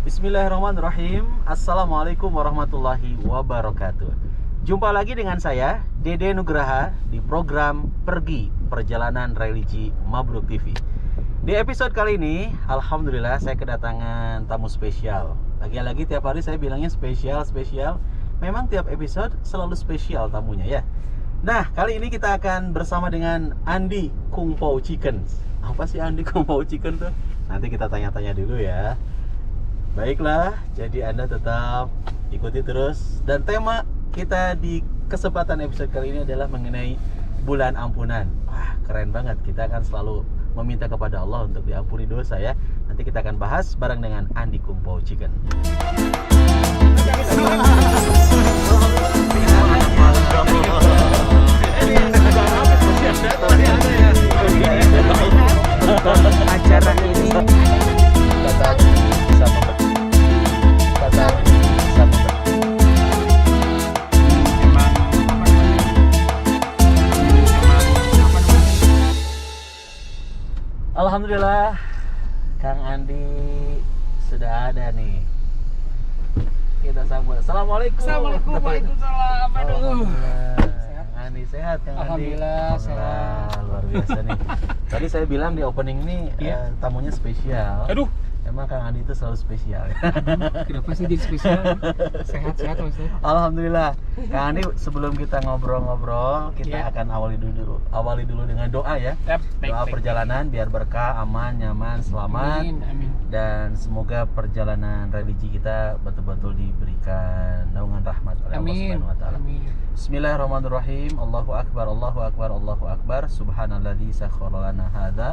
Bismillahirrahmanirrahim. Assalamualaikum warahmatullahi wabarakatuh. Jumpa lagi dengan saya, Dede Nugraha, di program Pergi Perjalanan Religi Mabruk TV. Di episode kali ini, alhamdulillah saya kedatangan tamu spesial. Lagi-lagi tiap hari saya bilangnya spesial. Memang tiap episode selalu spesial tamunya ya. Nah, kali ini kita akan bersama dengan Andi Kung Pao Chicken. Apa sih Andi Kung Pao Chicken tuh? Nanti kita tanya-tanya dulu ya. Baiklah, jadi Anda tetap ikuti terus. Dan tema kita di kesempatan episode kali ini adalah mengenai bulan ampunan. Wah, keren banget. Kita akan selalu meminta kepada Allah untuk diampuni dosa ya. Nanti kita akan bahas bareng dengan Andi Kung Pao Chicken. Acara ini Alhamdulillah, Kang Andi sudah ada nih. Kita sambut. Assalamualaikum. Waalaikumsalam. Aduh. Kang Andi sehat, Kang Andi? Alhamdulillah sehat. Luar biasa nih. Tadi saya bilang di opening nih tamunya spesial. Aduh. Emang Kang Andi itu selalu spesial ya? Kenapa sih jadi spesial? Sehat-sehat Mas. Alhamdulillah. Kang Andi, sebelum kita ngobrol-ngobrol, kita akan awali dulu dengan doa ya. Doa perjalanan biar berkah, aman, nyaman, selamat. Amin. Dan semoga perjalanan religi kita betul-betul diberikan naungan rahmat oleh Allah Subhanahu wa taala. Bismillahirrahmanirrahim. Allahu akbar, Allahu akbar, Allahu akbar. Subhanalladzi sakhkhara lana hadza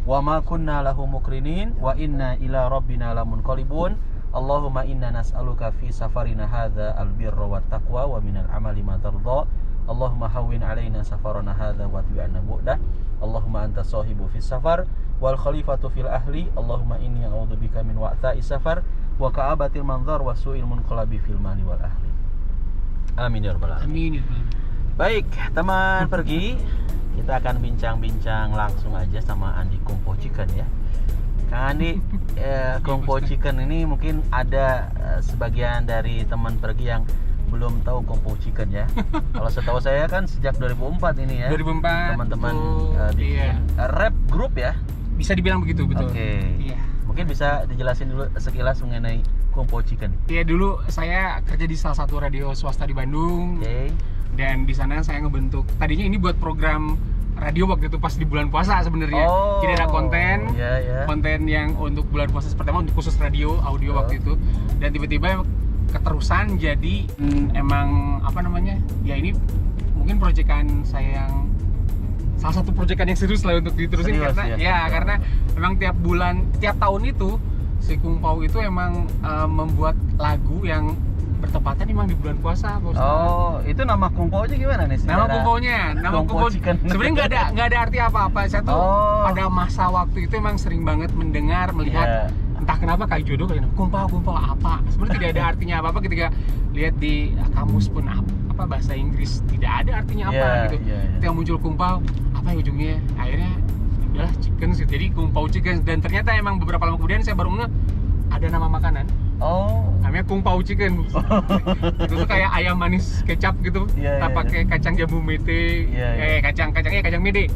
wa ma kunna lahu muqrinin wa inna ila rabbina lamunqalibun. Allahumma inna nas'aluka fi safarina hadza albirra wat taqwa wa minal amali ma tardha. Allahumma hawwin alaina safarana hadza wa tu'anna bu'dah. Allahumma anta sahibu fis safar wal khalifatu fil ahli. Allahumma inni a'udzubika min wa'tha'i safar wa ka'abatil manzar wa su'il munqalabi fil mali wal ahli. Amin ya rabbal alamin. Amin. Baik, teman pergi, kita akan bincang-bincang langsung aja sama Andi Kung Pao Chicken ya. Kang Andi, Kung Pao Chicken ini mungkin ada sebagian dari teman pergi yang belum tahu Kung Pao Chicken ya. Kalau setahu saya kan sejak 2004 ini ya. 2004. Teman-teman bikin rap group ya. Bisa dibilang begitu, betul. Oke. Iya. Mungkin bisa dijelasin dulu sekilas mengenai Kung Pao Chicken. Iya, dulu saya kerja di salah satu radio swasta di Bandung. Oke. Dan di sana saya ngebentuk. Tadinya ini buat program radio waktu itu pas di bulan puasa sebenarnya. Jadi ada konten, konten yang untuk bulan puasa seperti apa, untuk khusus radio, audio waktu itu. Dan tiba-tiba keterusan jadi emang apa namanya? Ya ini mungkin proyekan saya yang salah satu proyekan yang serius lah untuk diterusin. Serius, karena karena memang tiap tahun itu si Kung Pao itu emang membuat lagu yang bertepatan emang di bulan puasa. Itu nama Kung Pao nya gimana nih? Nama Kung Pao sebenarnya nggak ada arti apa-apa. Saya tuh pada masa waktu itu emang sering banget mendengar, melihat entah kenapa kayak jodoh kali Kung Pao apa. Sebenarnya tidak ada artinya apa-apa ketika lihat di kamus pun apa bahasa Inggris tidak ada artinya apa gitu. Ketika muncul Kung Pao, apa yang ujungnya? Akhirnya udahlah chicken sih. Jadi Kung Pao Chicken, dan ternyata emang beberapa lama kemudian saya baru ngeh ada nama makanan. Namanya Kung Pao Chicken. Itu tuh kayak ayam manis kecap gitu. Kita pakai kacang jambu mete, kacang mede.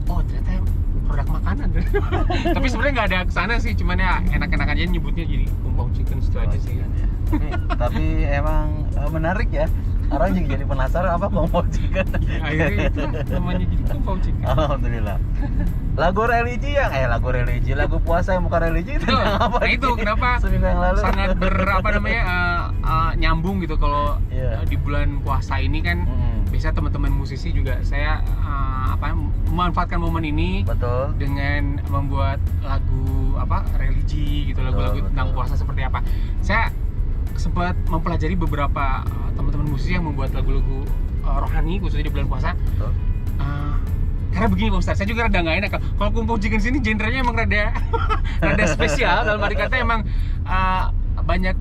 Ternyata produk makanan. Tapi sebenarnya nggak ada kesana sih, cuman ya enak-enak aja nyebutnya jadi Kung Pao Chicken itu aja sih. Tapi emang menarik ya. Orang juga jadi penasaran apa Kung Pao Chicken. Akhirnya itu namanya jadi Kung Pao Chicken. Alhamdulillah. Lagu puasa yang bukan religi itu apa? Nah itu kenapa sangat nyambung gitu kalau di bulan puasa ini kan. Biasa teman-teman musisi juga saya memanfaatkan momen ini dengan membuat lagu religi gitu, lagu-lagu tentang puasa seperti apa. Saya sempat mempelajari beberapa teman-teman musisi yang membuat lagu-lagu rohani khususnya di bulan puasa. Karena begini Pak Ustaz, saya juga rada nggak enak kalau Kung Pao Chicken sini genrenya emang rada spesial. Dalam arti kata emang banyak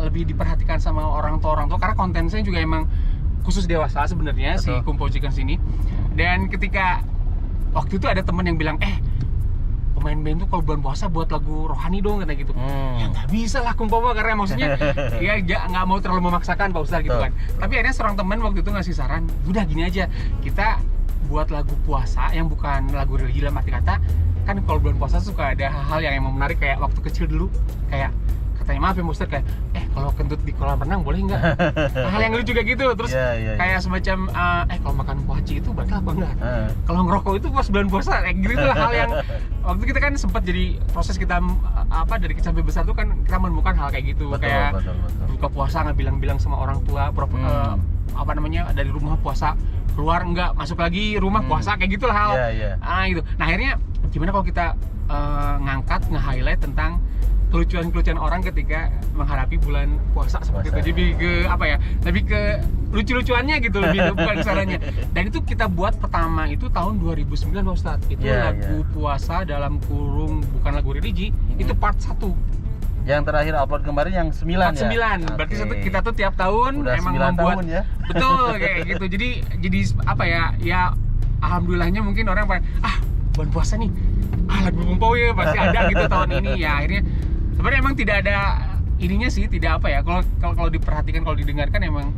lebih diperhatikan sama orang tua karena konten saya juga emang khusus dewasa sebenarnya. Betul. Si Kung Pao Chicken sini. Dan ketika waktu itu ada teman yang bilang, pemain band tuh kalau bulan puasa buat lagu rohani dong kayak gitu. Ya nggak bisa lah kumpama, karena maksudnya ya nggak mau terlalu memaksakan Pak Ustadz gitu kan. Tapi akhirnya seorang teman waktu itu ngasih saran, udah gini aja, kita buat lagu puasa yang bukan lagu religi dalam arti kata. Kan kalau bulan puasa suka ada hal-hal yang emang menarik, kayak waktu kecil dulu kayak katanya maaf ya Ustadz, kayak kalau kentut di kolam renang boleh nggak? Hal yang lucu juga gitu. Terus kayak semacam kalau makan kuaci itu batal apa enggak? Kalau ngerokok itu pas bulan puasa, kayak gitu lah hal yang waktu kita kan sempat jadi proses kita dari kecil sampai besar tuh kan kita menemukan hal kayak gitu. Betul, kayak betul. buka puasa nggak bilang-bilang sama orang tua, dari rumah puasa keluar nggak masuk lagi rumah puasa, kayak gitulah hal. Gitu. Nah akhirnya gimana kalau kita ngangkat, nge-highlight tentang kelucuan-kelucuan orang ketika menghadapi bulan puasa seperti itu. Jadi lebih ke lucu-lucuannya gitu, lebih ke bukan caranya. Dan itu kita buat pertama itu tahun 2009 Pak Ustadz. Itu lagu puasa dalam kurung bukan lagu religi, itu part 1. Yang terakhir upload kemarin yang 9 part 9. Berarti kita tuh tiap tahun udah emang 9 membuat tahun ya. Betul kayak gitu. Jadi ya alhamdulillahnya mungkin orang pada bulan puasa nih, lagu Kumpau ya pasti ada gitu tahun ini. Ya akhirnya sebenarnya emang tidak ada ininya sih, tidak kalau diperhatikan, kalau didengarkan emang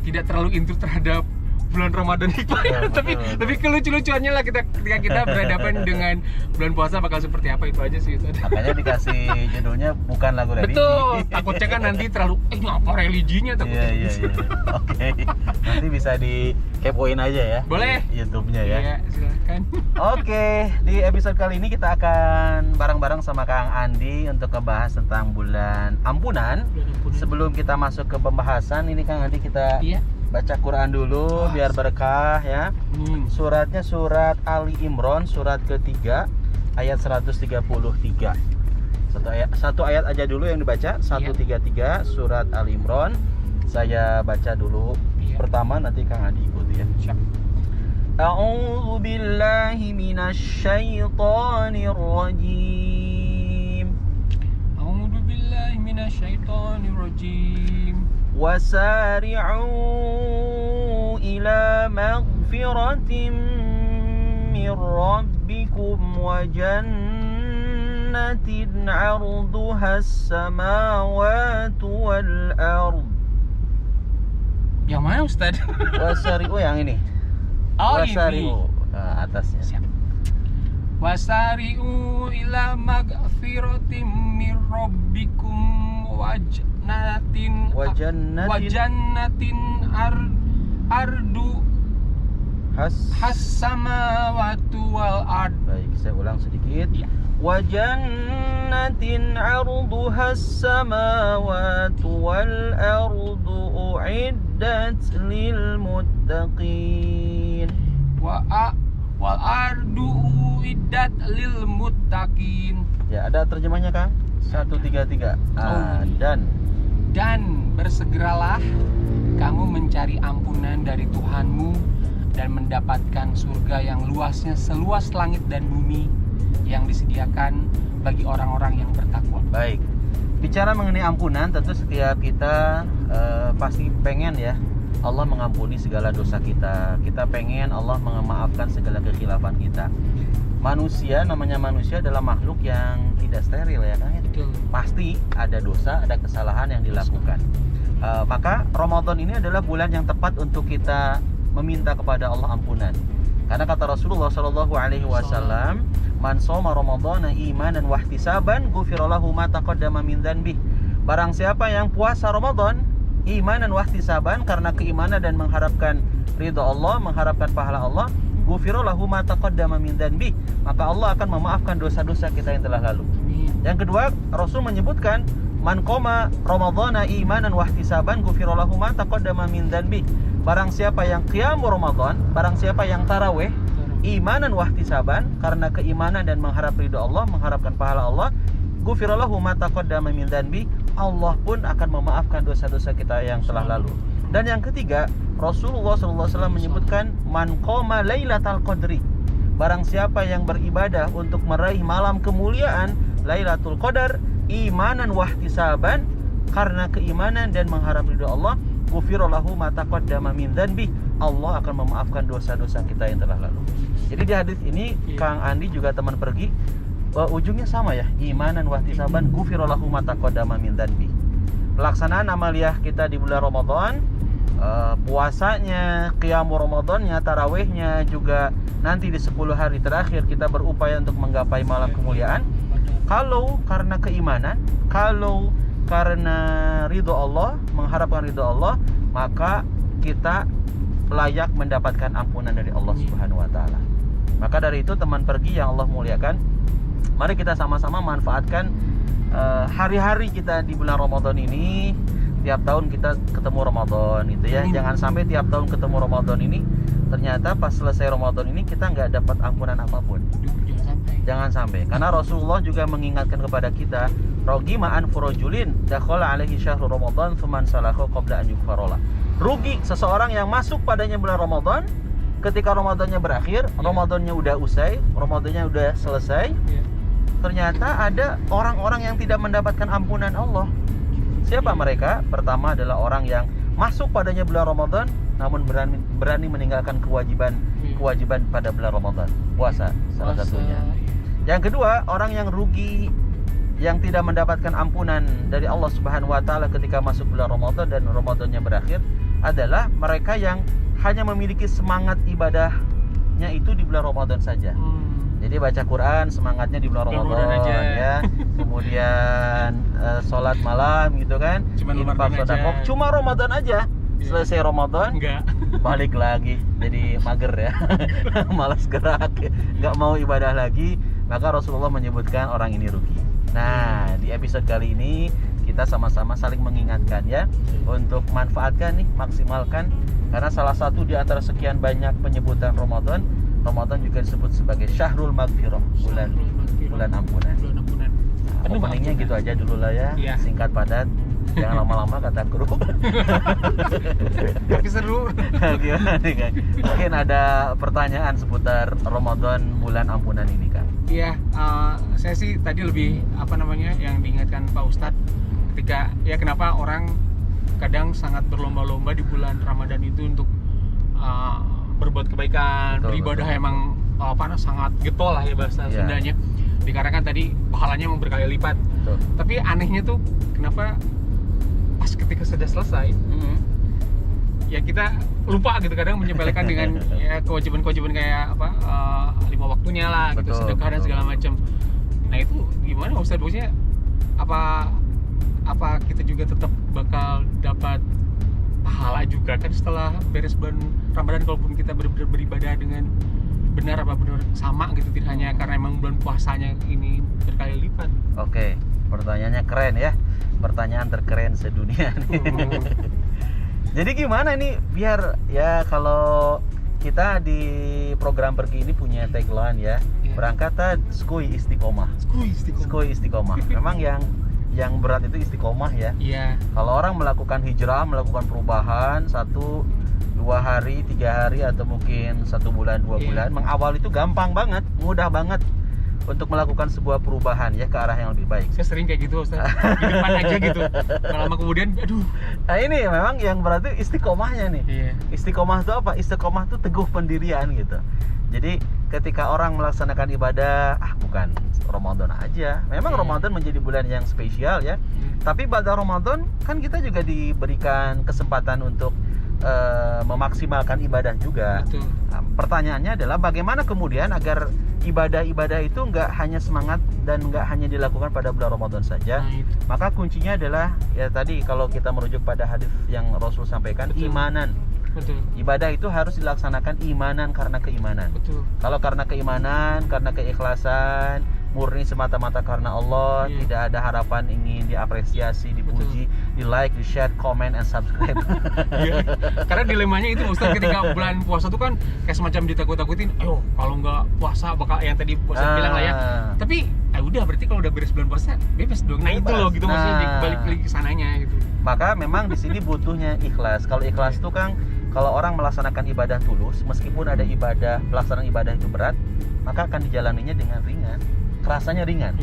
tidak terlalu into terhadap bulan Ramadan itu ya. Tapi lebih ke lucu-lucuannya lah ketika kita berhadapan dengan bulan puasa bakal seperti apa, itu aja sih. Makanya dikasih judulnya bukan lagu religi. Betul, takutnya kan nanti terlalu ini apa religinya takutnya. Iya. Oke. Nanti bisa dikepoin aja ya. Boleh. Di YouTube-nya ya. Iya, silakan. Oke, di episode kali ini kita akan bareng-bareng sama Kang Andi untuk ngebahas tentang bulan ampunan. Sebelum kita masuk ke pembahasan ini Kang Andi, kita baca Quran dulu biar berkah ya. Suratnya surat Ali Imran, surat ketiga ayat 133. Satu ayat aja dulu yang dibaca, 133 surat Ali Imran. Saya baca dulu pertama, nanti Kang Adi ikuti ya. Siap. A'udzu billahi minasy syaithanir rajim. A'udzu billahi minasy syaithanir rajim. وسارعوا إلى مغفرة من ربكم وجنة عرضها السماوات والأرض. Yang mana Ustaz? Wasari'u yang ini. Wasari'u. Nah, atasnya. Siap. Wasari'u ila magfiratim mir rabbikum wajannatin ardu has-samawati wal ard. Baik, saya ulang sedikit. Wajannatin arduha as-samawati wal ardu u'iddat lil muttaqin. Wal ardu u'iddat lil muttaqin. Ya, ada terjemahnya Kang? 133. Dan bersegeralah kamu mencari ampunan dari Tuhanmu dan mendapatkan surga yang luasnya seluas langit dan bumi yang disediakan bagi orang-orang yang bertakwa. Baik. Bicara mengenai ampunan, tentu setiap kita pasti pengen ya Allah mengampuni segala dosa kita. Kita pengen Allah memaafkan segala kekhilafan kita. Manusia, namanya manusia adalah makhluk yang tidak steril ya kan? Pasti ada dosa, ada kesalahan yang dilakukan. Maka Ramadan ini adalah bulan yang tepat untuk kita meminta kepada Allah ampunan. Karena kata Rasulullah SAW, man shoma ramadhana imanan wa ihtisaban ghufira lahu ma taqaddama min dzanbih. Barang siapa yang puasa Ramadan imanan wa ihtisaban, karena keimanan dan mengharapkan ridha Allah, mengharapkan pahala Allah, ghufira lahu ma taqaddama min dzanbih, maka Allah akan memaafkan dosa-dosa kita yang telah lalu. Yang kedua, Rasul menyebutkan man qoma ramadhana imanan wa ihtisaban ghufira lahu ma taqaddama min dzanbih. Barang siapa yang qiyam Ramadan, barang siapa yang tarawih imanan wa ihtisaban, karena keimanan dan mengharap ridha Allah, mengharapkan pahala Allah, ghufira lahu ma taqaddama min dzanbih, Allah pun akan memaafkan dosa-dosa kita yang telah lalu. Dan yang ketiga, Rasulullah SAW menyebutkan man qoma lailatal qadri, barang siapa yang beribadah untuk meraih malam kemuliaan Lailatul Qadar imanan wa ihtisaban, karena keimanan dan mengharap ridha Allah, ghufira lahu ma taqaddama min dzanbih, Allah akan memaafkan dosa-dosa kita yang telah lalu. Jadi di hadis ini Kang Andi juga teman pergi ujungnya sama ya, imanan wahtisaban ghufira lahu ma taqaddama min dzanbi. Pelaksanaan amaliyah kita di bulan Ramadan, puasanya, qiyamul Ramadannya, tarawihnya, juga nanti di 10 hari terakhir kita berupaya untuk menggapai malam kemuliaan. Kalau karena keimanan, kalau karena ridho Allah, mengharapkan ridho Allah, maka kita layak mendapatkan ampunan dari Allah Subhanahu wa taala. Maka dari itu teman pergi yang Allah muliakan, mari kita sama-sama manfaatkan hari-hari kita di bulan Ramadan ini. Tiap tahun kita ketemu Ramadan gitu ya. Jangan sampai tiap tahun ketemu Ramadan ini ternyata pas selesai Ramadan ini kita nggak dapat ampunan apapun. Jangan sampai. Karena Rasulullah juga mengingatkan kepada kita, rogima an furujulin dakhala alaihi syahru Ramadan faman salahu qabla an yughfarola. Rugi seseorang yang masuk padanya bulan Ramadan, ketika Ramadannya berakhir, Ramadannya udah usai, Ramadannya udah selesai, ternyata ada orang-orang yang tidak mendapatkan ampunan Allah. Siapa mereka? Pertama adalah orang yang masuk padanya bulan Ramadan namun berani meninggalkan kewajiban pada bulan Ramadan, puasa salah satunya. Yang kedua, orang yang rugi, yang tidak mendapatkan ampunan dari Allah Subhanahu wa taala ketika masuk bulan Ramadan dan Ramadannya berakhir adalah mereka yang hanya memiliki semangat ibadahnya itu di bulan Ramadan saja. Jadi baca Quran semangatnya di bulan Ramadan aja. Ya. Kemudian sholat malam gitu kan. Infak sedekah cuma Ramadan aja. Selesai Ramadan balik lagi jadi mager ya. Malas gerak, nggak mau ibadah lagi. Maka Rasulullah menyebutkan orang ini rugi. Nah, di episode kali ini kita sama-sama saling mengingatkan ya untuk manfaatkan nih, maksimalkan, karena salah satu di antara sekian banyak penyebutan Ramadan juga disebut sebagai Syahrul Maghfirah, bulan ampunan. Nah, openingnya gitu aja dulu lah ya, singkat padat, jangan lama-lama kata kru. Tapi seru. Gimana nih kan? Mungkin ada pertanyaan seputar Ramadan bulan ampunan ini kan? Iya, saya sih tadi lebih yang diingatkan Pak Ustadz ketika ya kenapa orang kadang sangat berlomba-lomba di bulan Ramadan itu untuk berbuat kebaikan, beribadah emang sangat getol lah ya bahasa Sundanya. Dikarenakan tadi pahalanya emang berkali lipat. Tapi anehnya tuh kenapa pas ketika sudah selesai, ya kita lupa gitu kadang menyepelekan dengan ya kewajiban-kewajiban kayak lima waktunya lah, gitu, sedekah dan segala macam. Nah itu gimana Ustaz, bosnya apa kita juga tetap bakal dapat pahala juga kan setelah beres bulan Ramadan, kalaupun kita benar-benar beribadah dengan benar sama gitu, tidak hanya karena emang bulan puasanya ini berkali lipat. Oke, pertanyaannya keren ya, pertanyaan terkeren sedunia nih. Jadi gimana nih biar ya, kalau kita di program pergi ini punya tagline ya, berangkat skui istiqomah. Skui istiqomah. Memang yang berat itu istiqomah ya. Iya. Kalau orang melakukan hijrah, melakukan perubahan 1, 2 hari, 3 hari, atau mungkin 1 bulan, 2 bulan, mengawal itu gampang banget, mudah banget untuk melakukan sebuah perubahan ya ke arah yang lebih baik. Saya sering kayak gitu Ustaz, di depan aja gitu. Lama kemudian aduh. Nah ini memang yang berarti istiqomahnya nih. Iya. Istiqomah itu apa? Istiqomah itu teguh pendirian gitu. Jadi ketika orang melaksanakan ibadah, bukan Ramadan aja. Memang Ramadan menjadi bulan yang spesial ya. Tapi pada Ramadan kan kita juga diberikan kesempatan untuk memaksimalkan ibadah juga. Betul. Nah, pertanyaannya adalah bagaimana kemudian agar ibadah-ibadah itu nggak hanya semangat dan nggak hanya dilakukan pada bulan Ramadan saja. Maka kuncinya adalah ya tadi, kalau kita merujuk pada hadis yang Rasul sampaikan, imanan. Betul. Ibadah itu harus dilaksanakan imanan karena keimanan. Betul. Kalau karena keimanan, karena keikhlasan, murni semata-mata karena Allah, tidak ada harapan ingin diapresiasi, dipuji, di like, di share, comment, and subscribe. Karena dilemanya itu Ustaz, ketika bulan puasa tuh kan kayak semacam ditakut-takutin, ayo kalau nggak puasa bakal yang tadi Ustaz bilang lah ya. Tapi udah, berarti kalau udah beres bulan puasa bebas dong. Nah itu loh gitu, maksudnya balik lagi ke sananya gitu. Maka memang di sini butuhnya ikhlas. Kalau ikhlas tuh kan, kalau orang melaksanakan ibadah tulus, meskipun ada pelaksanaan ibadah itu berat, maka akan dijalaninya dengan ringan, rasanya ringan.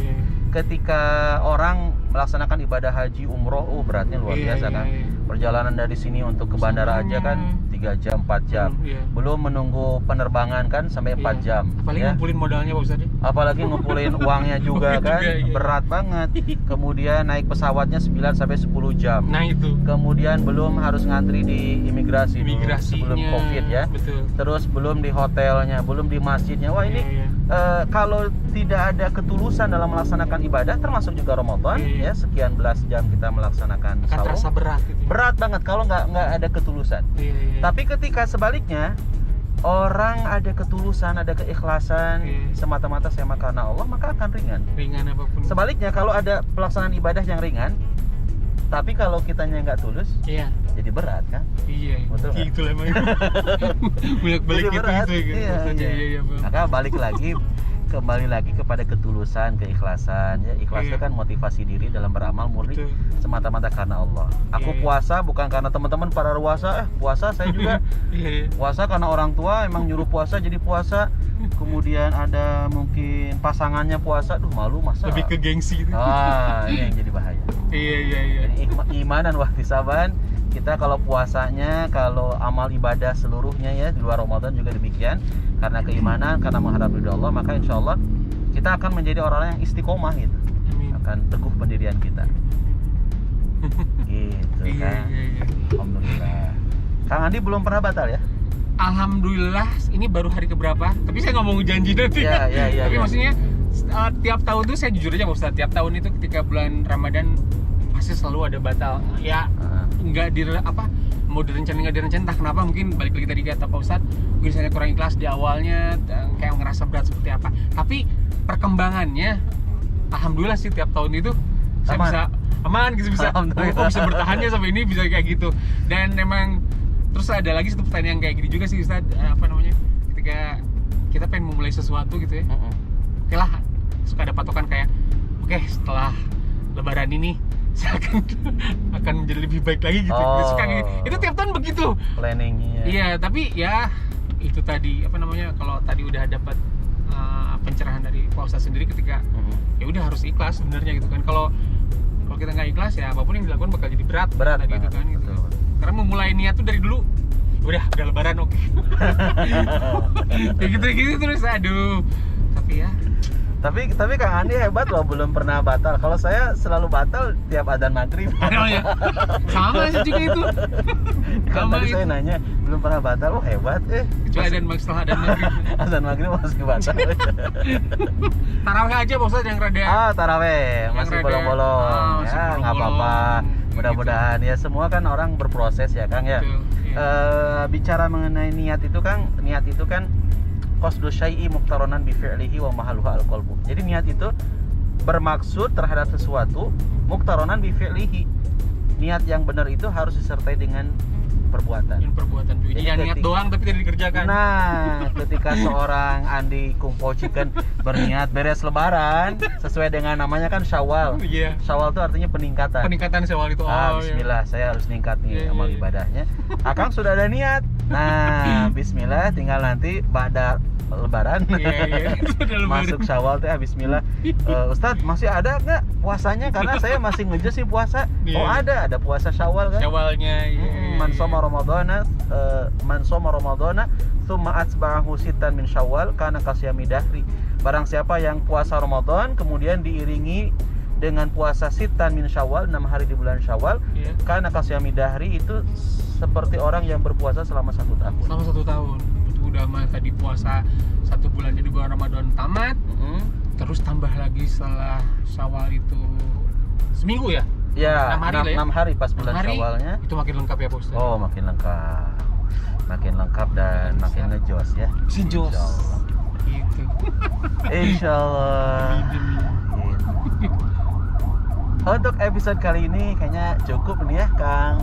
Ketika orang melaksanakan ibadah haji umroh, beratnya luar biasa kan. Perjalanan dari sini untuk ke bandara aja kan 3 jam 4 jam. Belum menunggu penerbangan kan sampai 4 jam. Apalagi ngumpulin modalnya Pak Ustadz. Apalagi ngumpulin uangnya juga kan. Berat banget. Kemudian naik pesawatnya 9 sampai 10 jam. Nah itu. Kemudian belum harus ngantri di imigrasi sebelum Covid ya. Betul. Terus belum di hotelnya, belum di masjidnya. Wah ini kalau tidak ada ketulusan dalam melaksanakan ibadah, termasuk juga Ramadan ya, sekian belas jam kita melaksanakan akan terasa berat gitu. Berat banget kalau nggak ada ketulusan. Tapi ketika sebaliknya orang ada ketulusan, ada keikhlasan, semata-mata saya karena Allah, maka akan ringan. Ringan apapun. Sebaliknya kalau ada pelaksanaan ibadah yang ringan, tapi kalau kitanya nggak tulus, jadi berat kan? Iya. Betul nggak? Gitu lah emang. Balik gitu. Iya. Maka kembali lagi kepada ketulusan, keikhlasan ya. Ikhlas itu kan motivasi diri dalam beramal murni semata-mata karena Allah. Aku puasa bukan karena teman-teman para puasa, puasa saya juga. Puasa karena orang tua emang nyuruh puasa jadi puasa. Kemudian ada mungkin pasangannya puasa, malu masa. Lebih ke gengsi gitu. Ini yang jadi bahaya. Iya. Jadi iman dan wahtisaban, kita kalau puasanya, kalau amal ibadah seluruhnya ya di luar Ramadan juga demikian, karena keimanan, karena mengharap ridho Allah, maka insya Allah kita akan menjadi orang yang istiqomah gitu. Amin. Akan teguh pendirian kita. Gitu kan. Iya. Alhamdulillah. Kang Andi belum pernah batal ya? Alhamdulillah, ini baru hari keberapa? Tapi saya nggak mau janji nanti. Iya. Tapi maksudnya tiap tahun tuh saya jujur aja Pak Ustadz, tiap tahun itu ketika bulan Ramadan pasti selalu ada batal. Ya nggak mau direncanain nggak direncanain, entah kenapa, mungkin balik lagi tadi kata Pak Ustadz, mungkin saya kurang ikhlas di awalnya, kayak ngerasa berat seperti apa. Tapi perkembangannya, alhamdulillah sih tiap tahun itu saya bisa aman gitu, bisa bisa bertahannya sampai ini bisa kayak gitu. Dan memang terus ada lagi satu pertanyaan yang kayak gini juga sih Ustadz, ketika kita pengen memulai sesuatu gitu ya, oke lah, suka ada patokan kayak setelah Lebaran ini saya akan menjadi lebih baik lagi gitu. Suka gitu. Itu tiap tahun begitu planningnya. Iya, tapi ya itu tadi kalau tadi udah dapat pencerahan dari Pak Ustadz sendiri ketika ya udah harus ikhlas sebenarnya gitu kan. Kalau kita nggak ikhlas ya apapun yang dilakukan bakal jadi berat tadi gitu kan gitu. Karena memulai niat tuh dari dulu udah Lebaran oke. Ya gitu terus aduh. Tapi Kang Andi hebat loh, belum pernah batal. Kalau saya selalu batal tiap adzan maghrib. Sama sih juga itu. Kan tadi saya nanya belum pernah batal, hebat kecuali setelah adzan maghrib. Adzan maghrib masih batal. Tarawih aja Pak Ustadz yang rada. Tarawih masih bolong-bolong. Ya nggak apa-apa. Mudah-mudahan ya, semua kan orang berproses ya Kang ya. Bicara mengenai niat itu kan qasdu syai'i muqtaronan bi fi'lihi wa mahalluha al-qalbu. Jadi niat itu bermaksud terhadap sesuatu, muqtaronan bi fi'lihi. Niat yang benar itu harus disertai dengan perbuatan. Jadi niat doang tapi tidak dikerjakan. Nah, ketika seorang Andi Kungpo Chicken berniat beres Lebaran sesuai dengan namanya kan Syawal. Syawal itu artinya peningkatan. Peningkatan Syawal itu. Bismillah, saya harus meningkat nih amal ibadahnya. Akang sudah ada niat. Nah, bismillah, tinggal nanti pada Lebaran. Masuk Syawal teh bismillah. Ustadz, masih ada nggak puasanya? Karena saya masih ngejes sih puasa. Ada puasa Syawal kan? Syawalnya. Man shoma Ramadhana tsumma atba'ahu sittan min Syawal kana kasyami dahri. Barang siapa yang puasa Ramadan kemudian diiringi dengan puasa sittan min Syawal, 6 hari di bulan Syawal, kana kasyami dahri, itu seperti orang yang berpuasa selama 1 tahun. Selama 1 tahun. Udah tadi puasa 1 bulan jadi bulan Ramadan tamat, terus tambah lagi setelah Syawal itu seminggu ya? Ya, 6 hari pas bulan Syawalnya. Itu makin lengkap ya Pak Ustadz? Makin lengkap dan makin ngejos ya. Sinjos. Gitu. Insyaallah. Untuk episode kali ini kayaknya cukup nih ya Akang.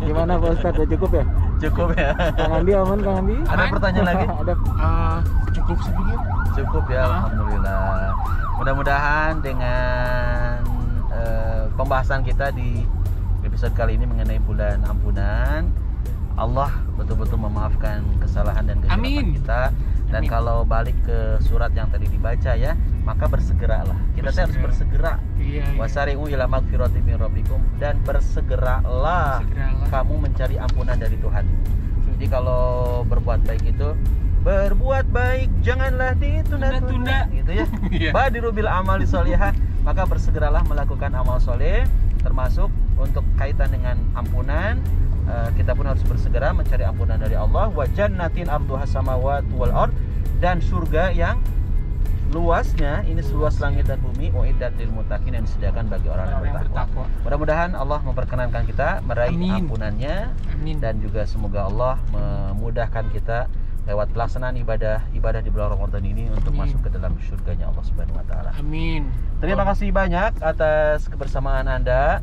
Gimana Pak Ustadz? Udah cukup ya? Cukup ya. Kang Andi aman, Kang Andi? Ada pertanyaan lagi? Ada. Cukup sedikit. Cukup ya, alhamdulillah. Mudah-mudahan dengan pembahasan kita di episode kali ini mengenai bulan ampunan, Allah betul-betul memaafkan kesalahan dan kesilapan kita, Dan Amin. kalau balik ke surat yang tadi dibaca ya, maka bersegeralah. Kita harus bersegera. Iya. Wasari'u ila magfirati min rabbikum, dan bersegeralah kamu mencari ampunan dari Tuhan. Jadi kalau berbuat baik itu, berbuat baik janganlah ditunda-tunda gitu ya. Iya. Badiru bil amali sholihah, maka bersegeralah melakukan amal soleh, termasuk untuk kaitan dengan ampunan. Kita pun harus bersegera mencari ampunan dari Allah. Wa jannatin arduhas samawati wal ard, dan surga yang luasnya ini seluas langit dan bumi, uiddat lil muttaqin, yang disediakan bagi orang yang bertakwa. Mudah-mudahan Allah memperkenankan kita meraih ampunannya. Amin. Dan juga semoga Allah memudahkan kita lewat pelaksanaan ibadah di bulan Ramadan ini untuk masuk ke dalam surganya Allah Subhanahu wa taala. Amin. Terima kasih banyak atas kebersamaan Anda.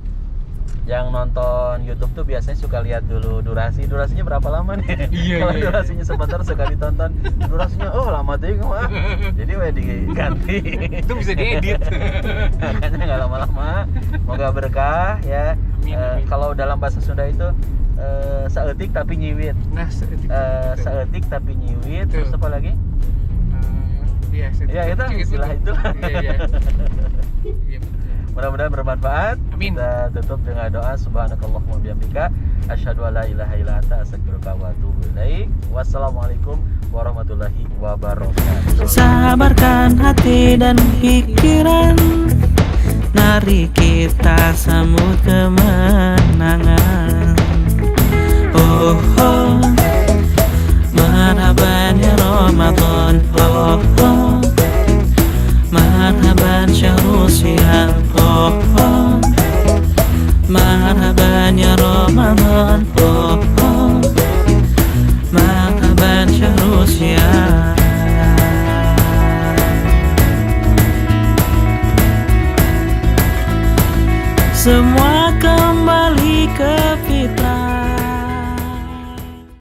Yang nonton YouTube tuh biasanya suka lihat dulu durasinya berapa lama nih. Iya, Kalau iya. durasinya sebentar suka ditonton, durasinya lama tuh mah. Jadi diganti. Itu bisa diedit. Makanya nggak lama-lama. Moga berkah ya. Amin. Kalau dalam bahasa Sunda itu saeutik tapi nyiwit. Nah, Saeutik tapi nyiwit. Betul. Terus apa lagi? Iya, itu istilah itu. Iya. Iya, betul. Mudah-mudahan bermanfaat. Amin. Kita tutup dengan doa subhanakallahumma bihamdika asyhadu an la ilaha illa anta astaghfiruka wa atubu ilaik. Wassalamualaikum warahmatullahi wabarakatuh. Sabarkan hati dan pikiran, mari kita sambut kemenangan. Oh, oh, marhaban ya Ramadan. Oh, oh, marhaban syahrul siyam. Oh, oh, marhaban ya Ramadan. Oh, oh, marhaban syahrul siyam. Semua